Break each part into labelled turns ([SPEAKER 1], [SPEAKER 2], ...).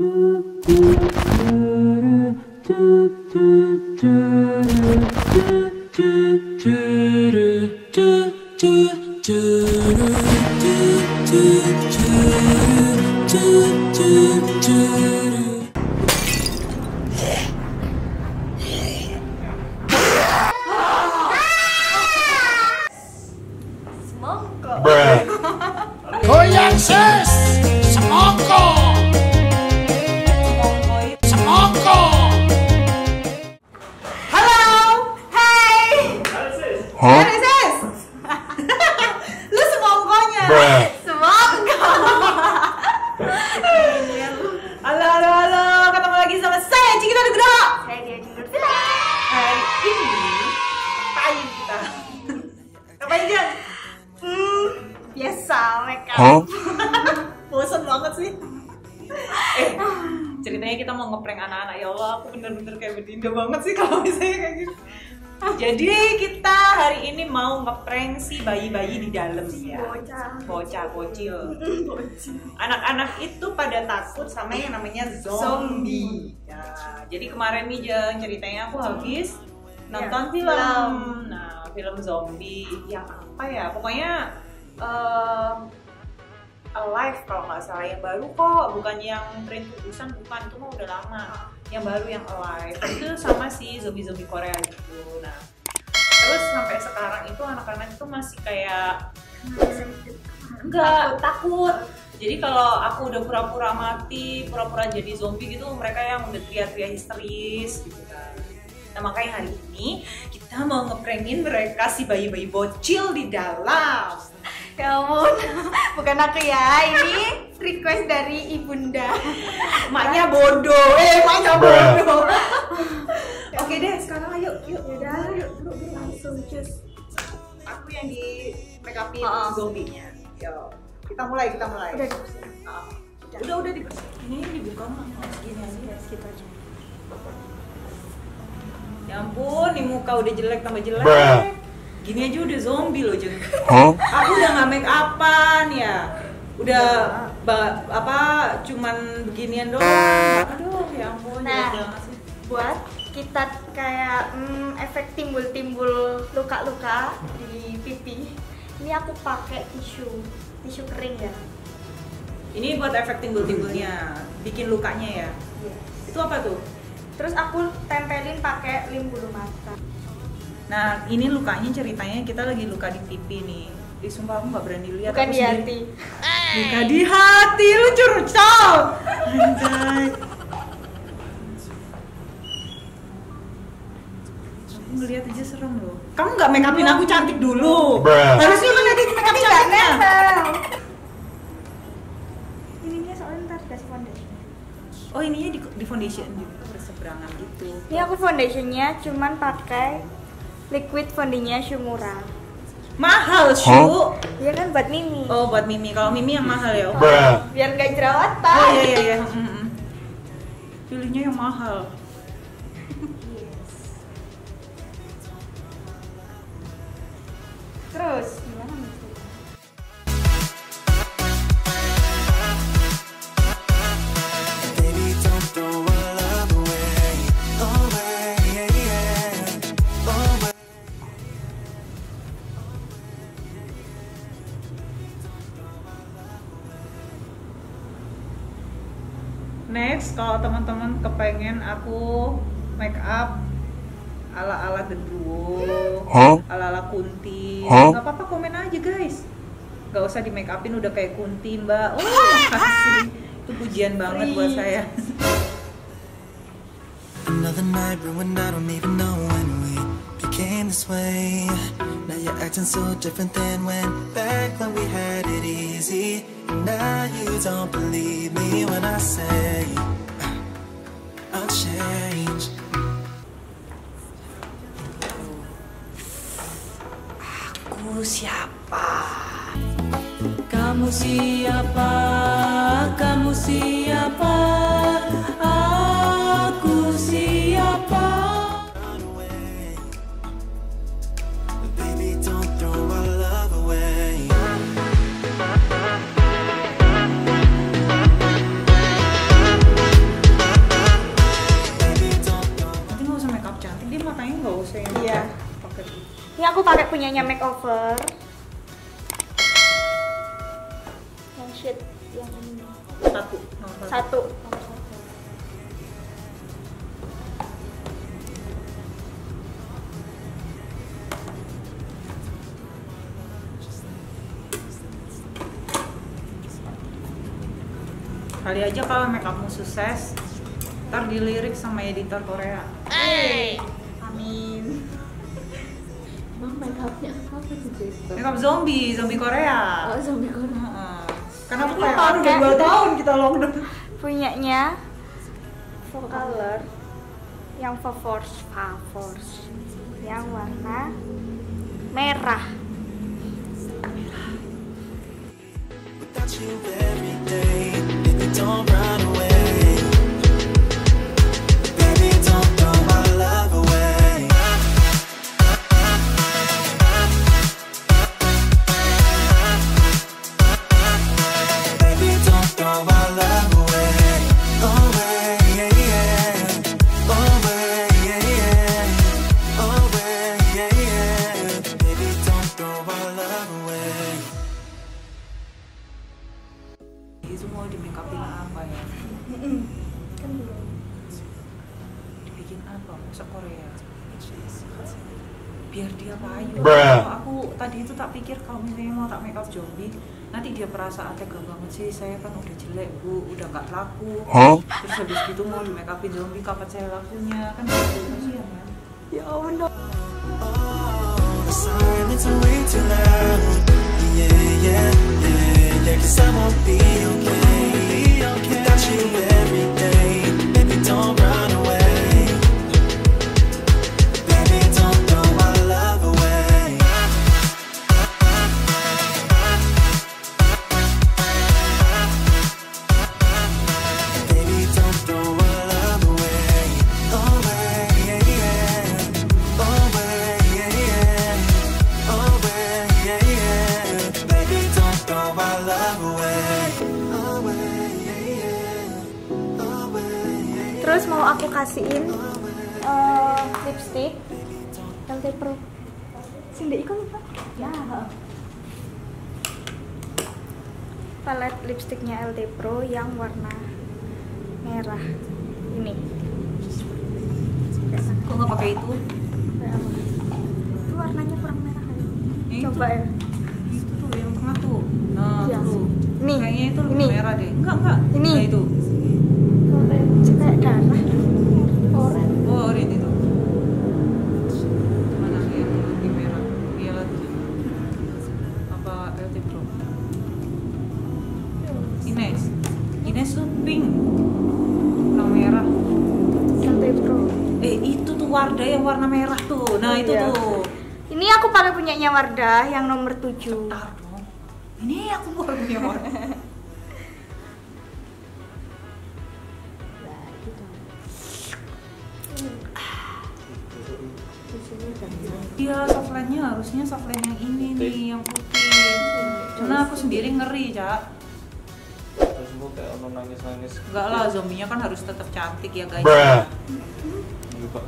[SPEAKER 1] Goyang sis, semongko. Semongko.
[SPEAKER 2] Halo, hai.
[SPEAKER 1] Hah?
[SPEAKER 2] Sis. Lu semongkonya. Semongko. Halo, ketemu lagi sama saya Cikita Nugra. Saya dia Cikita. Hari ini ngapain kita? Ngapain dia? Biasa make up. Bosan banget sih. Ceritanya kita mau ngeprank anak-anak. Ya Allah, aku bener-bener kayak bedinda banget sih kalau misalnya kayak gitu. Jadi kita hari ini mau ngeprank si bayi-bayi di dalam ya. Bocah bocil. Anak-anak itu pada takut sama yang namanya zombie. Ya, jadi kemarin nih Jeng, ceritanya aku habis nonton film. Nah, film zombie yang apa ya? Pokoknya Alive kalau nggak salah, yang baru kok, bukan yang Train to Busan, bukan, itu mah udah lama. Yang baru yang Alive itu sama si zombie Korea gitu. Nah, terus sampai sekarang itu anak-anak itu masih kayak enggak takut. Jadi kalau aku udah pura-pura mati, pura-pura jadi zombie gitu, mereka yang udah teriak-teriak histeris gitu kan. Nah, makanya hari ini kita mau ngeprengin mereka si bayi-bayi bocil di dalam. Ya ampun, bukan aku ya, ini request dari ibunda. Maknya bodoh, maknya bodoh. Oke deh, sekarang ayo, yuk langsung cus. Aku yang di make upin zombinya. Yo, kita mulai. Udah dibersihin. Ini dibuka mah, segini aja, segitu aja. Ya ampun, nih muka udah jelek tambah jelek. Gini aja udah zombie loh Jeng. Aku udah nggak make upan ya, udah cuman beginian doang. Aduh ya ampun.
[SPEAKER 3] Nah, buat kita kayak efek timbul luka-luka di pipi, ini aku pakai tisu kering ya.
[SPEAKER 2] Ini buat efek timbul-timbulnya, bikin lukanya ya. Itu apa tuh?
[SPEAKER 3] Terus aku tempelin pakai lem bulu mata.
[SPEAKER 2] Nah, ini lukanya ceritanya kita lagi luka di pipi nih. Sumpah aku nggak berani lihat.
[SPEAKER 3] Bukan di hati.
[SPEAKER 2] Luka di hati, lu curcol. Anjay. Aku ngeliat aja serem loh. Kamu nggak make upin aku cantik dulu. Harusnya kan ada make up cantiknya.
[SPEAKER 3] Ininya soalnya ntar dikasih foundation.
[SPEAKER 2] Oh, ininya di foundation juga berseberangan gitu.
[SPEAKER 3] Ini aku foundationnya cuman pakai liquid foundinya Shumura.
[SPEAKER 2] Mahal, Shu.
[SPEAKER 3] Iya kan buat Mimi.
[SPEAKER 2] Oh, buat Mimi. Kalau Mimi yang mahal ya.
[SPEAKER 3] Biar nggak jerawatan.
[SPEAKER 2] Oh iya. Pilihnya yang mahal.
[SPEAKER 3] Terus gimana nih?
[SPEAKER 2] Next, kalau teman-teman kepengen aku make up ala-ala Genderuwo, ala-ala Kunti, nggak apa-apa komen aja guys. Gak usah di make upin udah kayak Kunti mbak. Oh makasih, itu pujian banget buat saya.
[SPEAKER 4] Another night ruined, I don't even know when we became this way. Now you're acting so different than back when we had it easy. Now you don't believe me when I say I'll change.
[SPEAKER 2] Aku siapa?
[SPEAKER 5] Kamu siapa? Kamu siapa? Aku siapa?
[SPEAKER 4] Baby, don't throw our love away.
[SPEAKER 3] aku pakai punyanya makeover. Yang shade yang ini. Satu.
[SPEAKER 2] Kali aja kalau makeupmu sukses, ntar dilirik sama editor Korea.
[SPEAKER 3] Amin.
[SPEAKER 5] Emang makeupnya apa sih Jessica?
[SPEAKER 2] Makeup zombie Korea.
[SPEAKER 5] Oh, zombie Korea.
[SPEAKER 2] Heeh. Karena aku
[SPEAKER 3] Aku
[SPEAKER 2] kayak
[SPEAKER 3] pakai.
[SPEAKER 2] udah 2 tahun kita lockdown.
[SPEAKER 3] Punyanya Color yang Favors yang warna merah.
[SPEAKER 4] Without you every day, baby, don't run away. Baby, don't throw my love away. Baby, don't throw my love away. Away, yeah, yeah. Away, yeah, yeah. Away, yeah, yeah. Baby, don't throw my love away.
[SPEAKER 2] Itu mau di make upin apa ya? Dibikin apa? Masak Korea. Biar dia payu. Aku tadi itu tak pikir kalau misalnya mau tak make up zombie, nanti dia perasaan tega banget sih. Saya kan udah jelek bu, udah nggak laku. Terus habis gitu mau di make upin zombie, kapan saya lakunya? Kan gitu kasihan ya.
[SPEAKER 3] Ya Allah.
[SPEAKER 4] Oh, the silence are way too loud. Yeah, yeah, yeah, yeah. 'Cause I won't be okay without you every day. Baby, don't run away. Baby, don't throw my love away. Baby, don't throw my love away. Away, yeah, yeah. Away, yeah, yeah. Away, yeah, yeah. Baby, don't throw my love away. Away, yeah, yeah. Away, yeah, yeah.
[SPEAKER 3] Terus mau aku kasihin lipstick LT Pro. Sindek ikut lupa. Ya. Palet lipstiknya LT Pro yang warna merah. Ini.
[SPEAKER 2] Kok nggak pakai itu?
[SPEAKER 3] Itu warnanya kurang merah kali.
[SPEAKER 2] Itu.
[SPEAKER 3] Coba ya.
[SPEAKER 2] Itu tuh yang tengah tuh. Nah,
[SPEAKER 3] Iya.
[SPEAKER 2] tuh.
[SPEAKER 3] Ini.
[SPEAKER 2] Kayaknya itu lebih
[SPEAKER 3] Ini.
[SPEAKER 2] merah deh. Enggak.
[SPEAKER 3] Ini.
[SPEAKER 2] Nah, itu.
[SPEAKER 3] Kayak darah. Orange.
[SPEAKER 2] Oh, ini itu. Mana yang lebih merah? Iya lagi. Apa LT Pro? Ines tuh pink. Warna merah.
[SPEAKER 3] LT Pro.
[SPEAKER 2] Itu tuh Wardah yang warna merah tuh. Nah, itu
[SPEAKER 3] Iya.
[SPEAKER 2] tuh.
[SPEAKER 3] Ini aku pakai punyanya Wardah yang nomor 7.
[SPEAKER 2] Bentar dong. Ini aku baru punya warna. Iya, softline-nya harusnya softline yang ini nih, yang putih. Karena aku sendiri ngeri, Cak.
[SPEAKER 6] Terus gue kayak ono nangis-nangis.
[SPEAKER 2] Enggak lah, zombinya kan harus tetap cantik ya, guys.
[SPEAKER 6] Lupa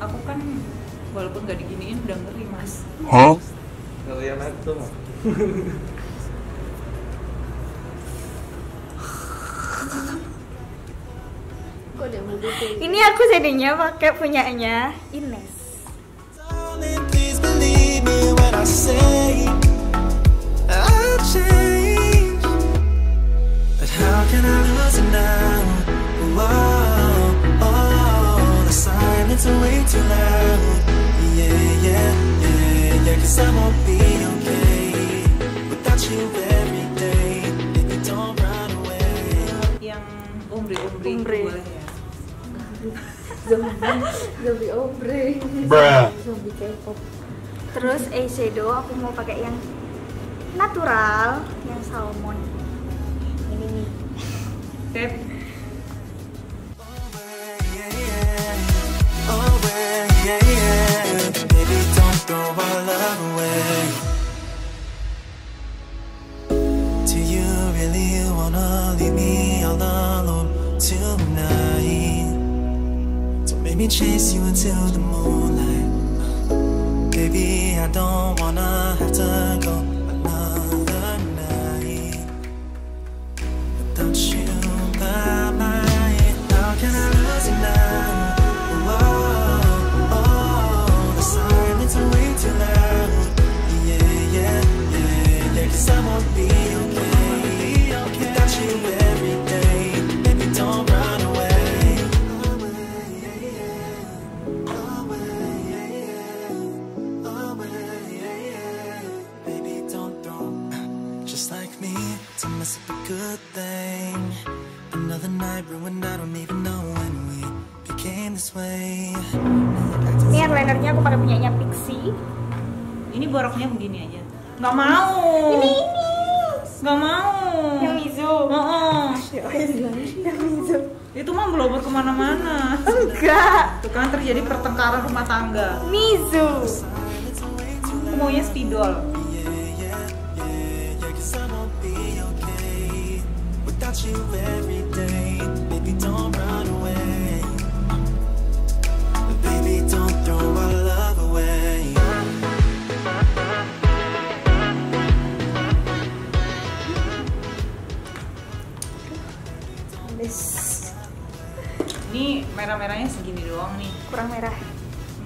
[SPEAKER 2] Aku kan walaupun gak diginiin udah ngeri, Mas.
[SPEAKER 6] Kalian itu mah.
[SPEAKER 5] Kok dia mau gitu?
[SPEAKER 3] Ini aku jadinya pakai punyanya Ines.
[SPEAKER 4] Darling, please believe me when I say I'll change. But how can I lose it now? The silence are way too loud. Yeah, yeah, yeah, yeah. 'Cause I won't be okay without you every day. Baby, don't run away.
[SPEAKER 2] Yang umri
[SPEAKER 3] Umri.
[SPEAKER 2] boleh ya.
[SPEAKER 5] Zombie ombre. Zombie K-pop.
[SPEAKER 3] Terus eyeshadow aku mau pakai yang natural, yang salmon. Ini nih.
[SPEAKER 2] Tep.
[SPEAKER 4] Yeah, yeah. Away, yeah, yeah. Baby, don't throw our love away. Do you really wanna leave me all alone tonight? Make me chase you into the moonlight. Baby, I don't wanna have to go another night without you by my side. How can I lose you now? Oh, the silence is way too loud. Yeah, 'cause I won't be okay without you every day. Baby, don't run away. Baby, don't throw just like me to mess up a good thing. Another night ruined, I don't even know when we became this way.
[SPEAKER 3] Ini eyelinernya aku pakai punyanya Pixie.
[SPEAKER 2] Ini boroknya begini aja. Nggak mau.
[SPEAKER 3] Ini.
[SPEAKER 2] Nggak mau.
[SPEAKER 3] Yang Mizu. Yang Mizu.
[SPEAKER 2] Itu mah blower kemana-mana.
[SPEAKER 3] Enggak.
[SPEAKER 2] Tuh kan terjadi pertengkaran rumah tangga.
[SPEAKER 3] Mizu.
[SPEAKER 2] Aku maunya spidol.
[SPEAKER 4] Cause I won't be okay without you every day. Baby, don't run away. Baby, don't throw our love away.
[SPEAKER 2] Ini merah-merahnya segini doang nih.
[SPEAKER 3] Kurang merah.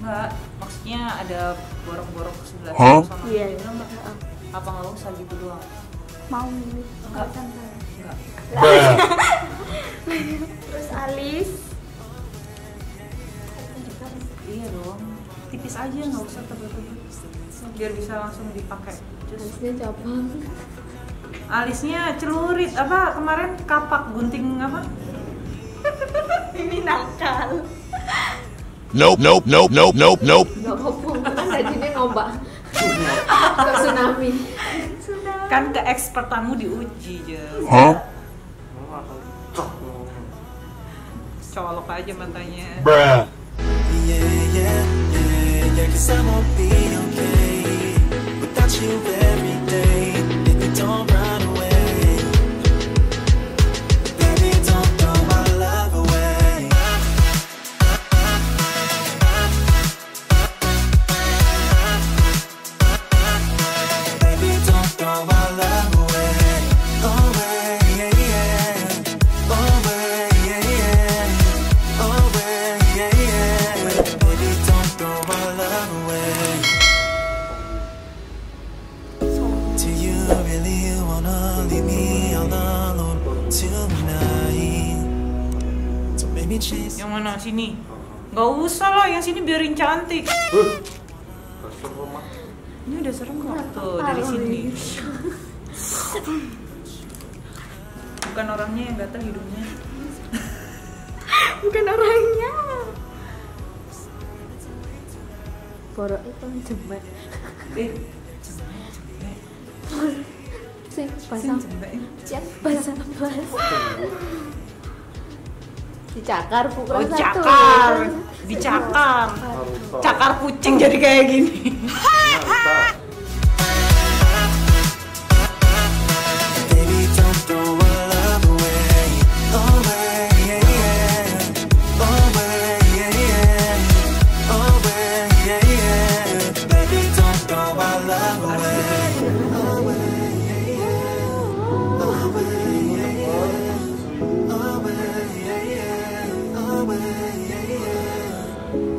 [SPEAKER 2] Enggak, maksudnya ada borok-borok sebelah
[SPEAKER 1] Hah?
[SPEAKER 2] sana.
[SPEAKER 3] Iya.
[SPEAKER 2] Apa nggak usah gitu doang?
[SPEAKER 3] Mau
[SPEAKER 2] Enggak.
[SPEAKER 3] enggak.
[SPEAKER 1] Bruh.
[SPEAKER 3] Terus alis.
[SPEAKER 2] Iya dong. Tipis aja, nggak usah tebel-tebel. Biar bisa langsung dipakai.
[SPEAKER 5] Alisnya cabang.
[SPEAKER 2] Alisnya celurit. Apa kemarin kapak gunting apa?
[SPEAKER 3] Ini nakal.
[SPEAKER 1] Nope.
[SPEAKER 5] Nggak ngobong, kan gajinya ngobak. Ke tsunami.
[SPEAKER 2] Kan keekspertanmu diuji aja.
[SPEAKER 1] Huh?
[SPEAKER 2] Colok aja matanya.
[SPEAKER 1] Bruh.
[SPEAKER 4] Yeah, 'cause I won't be okay without you every day. Baby, don't run away. Baby, don't throw my love away. Baby, don't throw my love away. Away, yeah. Away, yeah. Away, yeah. Baby, don't throw my love away. Do you really wanna leave me all alone tonight? So maybe chase.
[SPEAKER 2] Yang mana sini? Nggak usah lah, yang sini biarin cantik.
[SPEAKER 6] Kasur rumah.
[SPEAKER 2] Ini udah serem kok tuh dari sini. Bukan orangnya yang gatal hidungnya.
[SPEAKER 3] Bukan orangnya.
[SPEAKER 5] Borok itu jembet. Sing pasang. Cek pasang pas. Dicakar pukul
[SPEAKER 2] Oh,
[SPEAKER 5] satu.
[SPEAKER 2] cakar, dicakar, cakar kucing jadi kayak gini.
[SPEAKER 4] Baby, don't throw our love away. Away, yeah. Away, yeah. Away, yeah. Baby, don't throw our love away. Away, yeah. Away, yeah. Away, yeah. Away, yeah.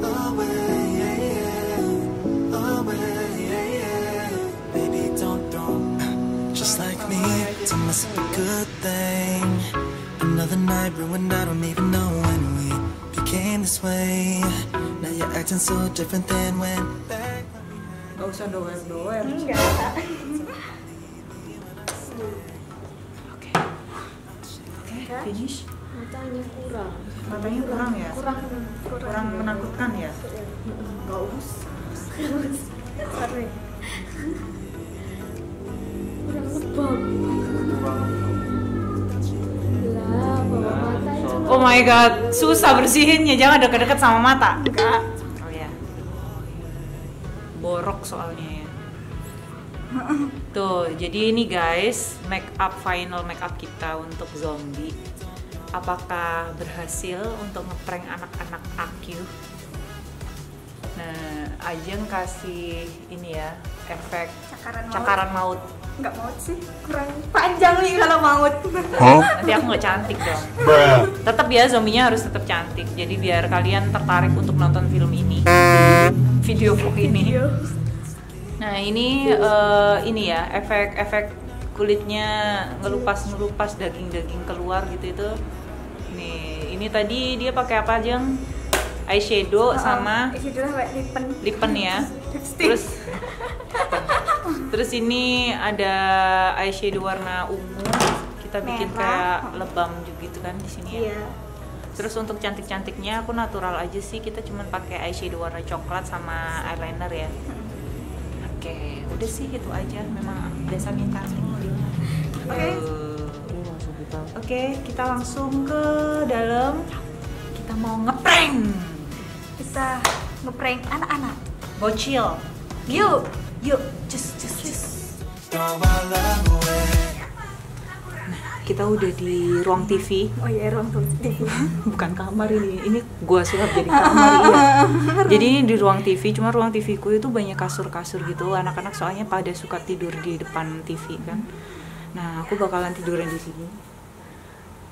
[SPEAKER 4] Away, yeah. Away, yeah. Baby, don't throw just like me to mess up a good thing. Another night ruined, I don't even know when we became this way. Now you're acting so different than when back.
[SPEAKER 2] Gak usah doer-doer.
[SPEAKER 3] Enggak.
[SPEAKER 2] Oke, finish.
[SPEAKER 5] Matanya kurang.
[SPEAKER 2] Matanya kurang ya? Kurang menakutkan ya?
[SPEAKER 3] Gak usah. Sorry.
[SPEAKER 5] Kurang lebam. Lah, bawa mata itu.
[SPEAKER 2] Oh my god, susah bersihinnya, jangan deket-deket sama mata. Enggak. Oh ya. Borok soalnya ya. Tuh, jadi ini guys, final make up kita untuk zombie. apakah berhasil untuk ngeprank anak-anak Akyu. Nah, Ajeng kasih ini ya, efek cakaran maut.
[SPEAKER 3] Nggak maut sih, kurang panjang nih kalau maut.
[SPEAKER 2] Nanti aku nggak cantik dong.
[SPEAKER 1] Bruh.
[SPEAKER 2] Tetap ya, zombinya harus tetap cantik. Jadi biar kalian tertarik untuk nonton film ini, video vlog ini. Nah ini ya efek kulitnya ngelupas daging keluar gitu itu. Nih ini tadi dia pakai apa aja? Eyeshadow sama lipen ya. Terus ini ada eyeshadow warna ungu. Kita bikin kayak lebam gitu kan di sini ya.
[SPEAKER 3] Iya.
[SPEAKER 2] Terus untuk cantik-cantiknya aku natural aja sih. Kita cuma pakai eyeshadow warna coklat sama eyeliner ya. Oke, udah sih itu aja. Memang dasarnya cantik modelnya. Oke, kita langsung ke dalam. Kita mau ngeprank.
[SPEAKER 3] Kita ngeprank anak-anak.
[SPEAKER 2] Bocil.
[SPEAKER 3] Yuk.
[SPEAKER 2] Cus. Kita udah di ruang TV.
[SPEAKER 3] Oh iya, ruang TV.
[SPEAKER 2] Bukan kamar ini gua sulap jadi kamar iya. Jadi ini di ruang TV, cuma ruang TV ku itu banyak kasur-kasur gitu. Anak-anak soalnya pada suka tidur di depan TV kan. Nah, aku bakalan tiduran di sini.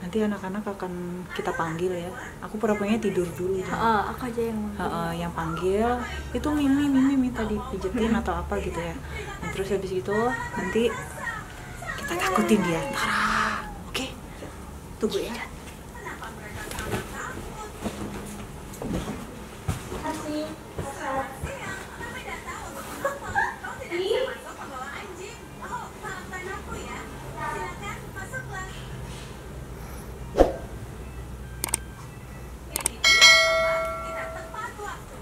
[SPEAKER 2] Nanti anak-anak akan kita panggil ya. Aku pura-puranya tidur dulu.
[SPEAKER 3] Aku aja yang
[SPEAKER 2] panggil. Itu Mimi minta dipijetin atau apa gitu ya. Nah, terus habis itu nanti kita takutin dia. Oke. Tunggu ya.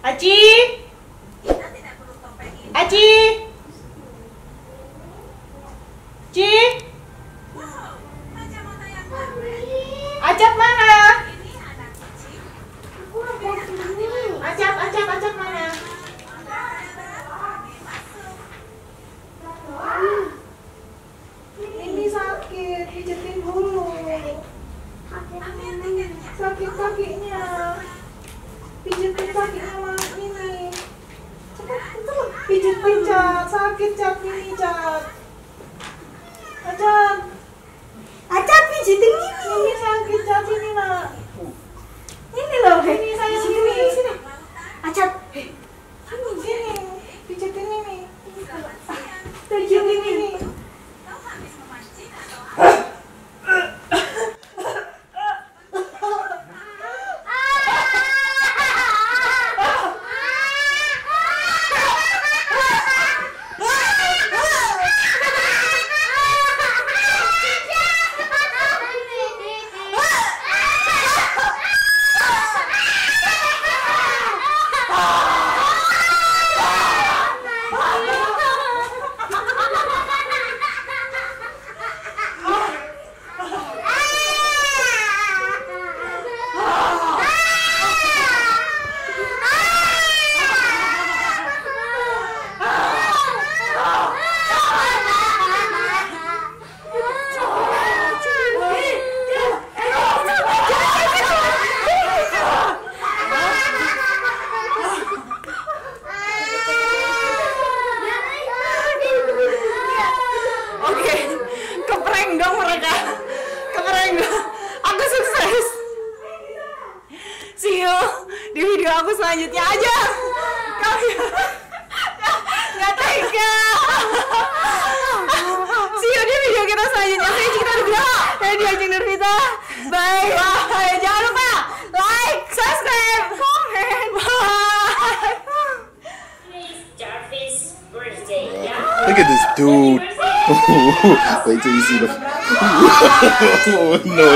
[SPEAKER 2] Aci! Ci! Ajat mana? Ajat mana? Ini sakit, pijetin dulu. Sakit kakinya. Pijetin kakinya mas ini. Cepat, pijetin Cat, sakit Cat ini Cat. Ajat pijetin ini. Ini sakit Cat ini nak. Ini loh, ini sayang ini. Ajat, sini, pijetin ini. Pijetin ini. See you di video aku selanjutnya aja. Nggak tega. See you di video kita selanjutnya. Saya Cita Nugraha. Saya Ajeng Nurvita. Bye. Bye. Jangan lupa like, subscribe, comment. Bye.
[SPEAKER 7] Jarvis birthday. Yeah.
[SPEAKER 1] Look at this dude. Wait till you see the. No.